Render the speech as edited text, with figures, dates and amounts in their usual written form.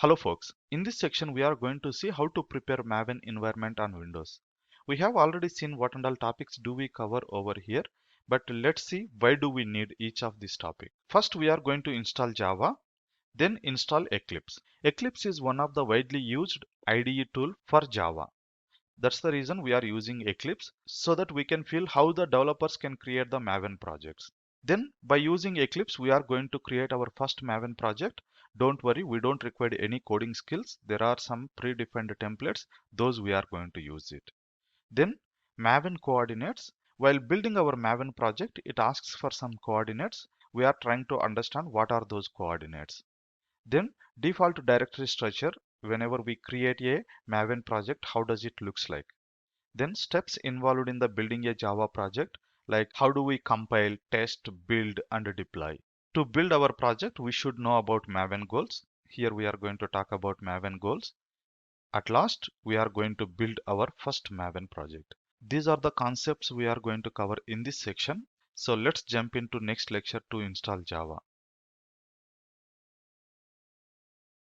Hello folks, in this section we are going to see how to prepare Maven environment on Windows. We have already seen what and all topics do we cover over here, but let's see why do we need each of these topics. First we are going to install Java, then install Eclipse. Eclipse is one of the widely used IDE tool for Java. That's the reason we are using Eclipse so that we can feel how the developers can create the Maven projects. Then by using Eclipse, we are going to create our first Maven project. Don't worry, we don't require any coding skills. There are some predefined templates, those we are going to use it. Then Maven coordinates. While building our Maven project, it asks for some coordinates. We are trying to understand what are those coordinates. Then default directory structure. Whenever we create a Maven project, how does it looks like? Then steps involved in the building a Java project, like how do we compile, test, build, and deploy. To build our project, we should know about Maven goals. Here we are going to talk about Maven goals. At last, we are going to build our first Maven project. These are the concepts we are going to cover in this section. So let's jump into next lecture to install Java.